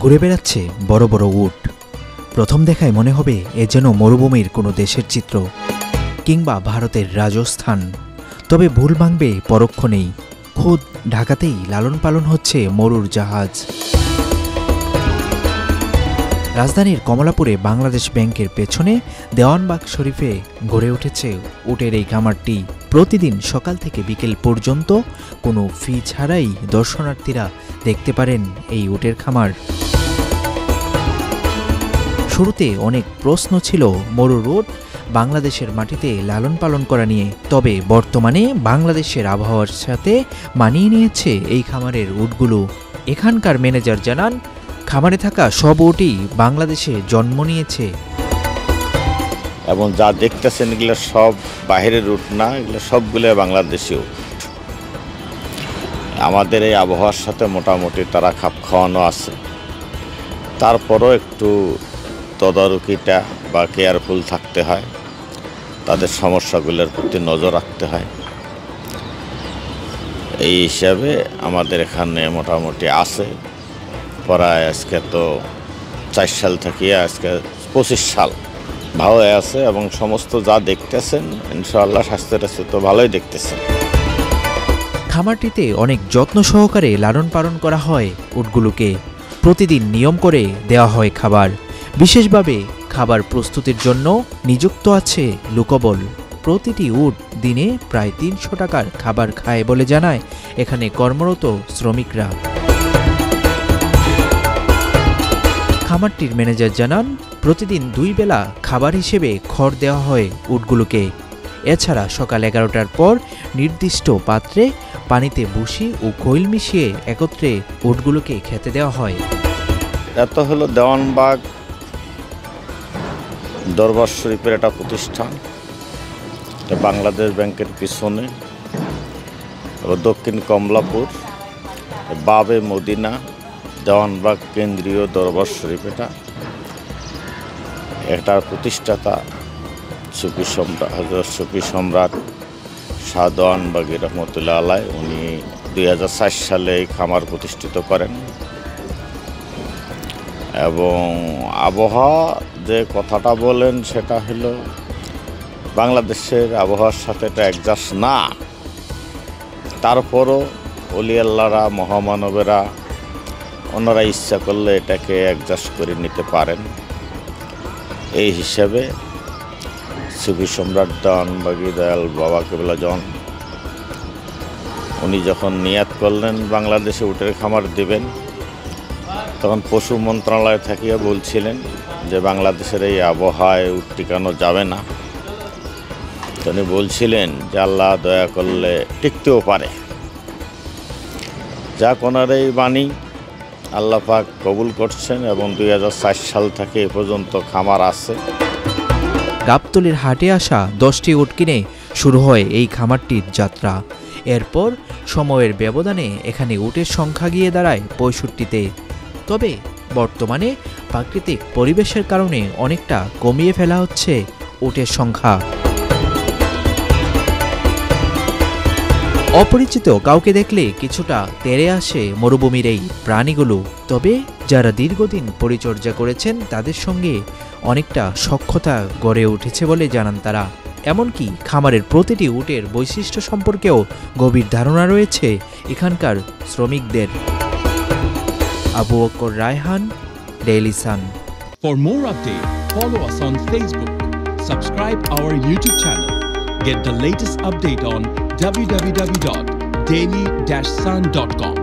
ঘুরে বেড়াচ্ছে বড় বড় উট। প্রথম দেখায় মনে হবে এ যেন মরুভূমির কোনো দেশের চিত্র, কিংবা ভারতের রাজস্থান। তবে ভুল ভাঙবে পরক্ষণেই, খোদ ঢাকাতেই লালন পালন হচ্ছে মরুর জাহাজ। রাজধানীর কমলাপুরে বাংলাদেশ ব্যাংকের পেছনে দেওয়ানবাগ শরীফে গড়ে উঠেছে উটের এই খামারটি। প্রতিদিন সকাল থেকে বিকেল পর্যন্ত কোনো ফি ছাড়াই দর্শনার্থীরা দেখতে পারেন এই উটের খামার। শুরুতে অনেক প্রশ্ন ছিল মরুর উট বাংলাদেশের মাটিতে লালন পালন করা নিয়ে, তবে বর্তমানে বাংলাদেশের আবহাওয়ার সাথে মানিয়ে নিয়েছে এই খামারের উটগুলো। এখানকার ম্যানেজার জানান, খামারে থাকা সব উটই বাংলাদেশে জন্ম নিয়েছে। এবং যা দেখতেছেন এগুলো সব বাইরের উট না, এগুলো সবগুলো বাংলাদেশি উট। আমাদের এই আবহাওয়ার সাথে মোটামুটি তারা খাপ খাওয়ানো আছে। তারপরও একটু তদারকিটা বা কেয়ারফুল থাকতে হয়, তাদের সমস্যাগুলোর প্রতি নজর রাখতে হয়। এই হিসাবে আমাদের এখানে মোটামুটি আছে প্রায় আজকে তো 4 সাল থেকে আজকে 25 সাল ভালো আছে। এবং সমস্ত যা দেখতেছেন ইনশাআল্লাহ স্বাস্থ্যের তো ভালোই দেখতেছেন। খামারটিতে অনেক যত্ন সহকারে লালন পালন করা হয় উটগুলোকে। প্রতিদিন নিয়ম করে দেওয়া হয় খাবার। বিশেষভাবে খাবার প্রস্তুতির জন্য নিযুক্ত আছে লোকবল। প্রতিটি উট দিনে প্রায় 300 টাকার খাবার খায় বলে জানায় এখানে কর্মরত শ্রমিকরা। খামারটির ম্যানেজার জানান, প্রতিদিন 2 বেলা খাবার হিসেবে খড় দেওয়া হয় উটগুলোকে। এছাড়া সকাল 11টার পর নির্দিষ্ট পাত্রে পানিতে ভুসি ও খৈল মিশিয়ে একত্রে উটগুলোকে খেতে দেওয়া হয়। এত হলো দেওয়ানবাগ দরবার শরীফের একটা প্রতিষ্ঠান, বাংলাদেশ ব্যাংকের পিছনে, দক্ষিণ কমলাপুর, বাবে মদিনা, দেওয়ানবাগ কেন্দ্রীয় দরবার শরীফ। এটার প্রতিষ্ঠাতা হযরত সুফি সম্রাট শাহ দেওয়ানবাগী রহমতুল্লাহ আলাইহি, উনি 2004 সালে এই খামার প্রতিষ্ঠিত করেন। এবং আবহাওয়া যে কথাটা বলেন সেটা হলো বাংলাদেশের আবহাওয়ার সাথে এটা অ্যাডজাস্ট না। তারপরও ওলি আল্লাহরা, মহামানবেরা, ওনারা ইচ্ছা করলে এটাকে অ্যাডজাস্ট করে নিতে পারেন। এই হিসাবে সুফি সম্রাট দেওয়ানবাগী দয়াল বাবা কেবলা জন উনি যখন নিয়াত করলেন বাংলাদেশে উটের খামার দেবেন, তখন পশু মন্ত্রণালয় থাকিয়া বলছিলেন যে বাংলাদেশের এই আবহাওয়ায় উট টিকানো যাবে না। তিনি বলছিলেন যে আল্লাহ দয়া করলে টিকতেও পারে। যা ওনার এই বাণী আল্লাহ পাক কবুল করছেন এবং 2004 সাল থেকে এ পর্যন্ত খামার আছে। গাবতলীর হাটে আসা 10টি উট কিনে শুরু হয় এই খামারটির যাত্রা। এরপর সময়ের ব্যবধানে এখানে উটের সংখ্যা গিয়ে দাঁড়ায় 65-তে। তবে বর্তমানে প্রাকৃতিক পরিবেশের কারণে অনেকটা কমিয়ে ফেলা হচ্ছে উটের সংখ্যা। অপরিচিত কাউকে দেখলে কিছুটা তেড়ে আসে মরুভূমির এই প্রাণীগুলো। তবে যারা দীর্ঘদিন পরিচর্যা করেছেন তাদের সঙ্গে অনেকটা সখ্যতা গড়ে উঠেছে বলে জানান তারা। এমনকি খামারের প্রতিটি উটের বৈশিষ্ট্য সম্পর্কেও গভীর ধারণা রয়েছে এখানকার শ্রমিকদের। Abu Bakr Raihan, Daily Sun. For more updates, follow us on Facebook, subscribe our YouTube channel, get the latest update on www.daily-sun.com.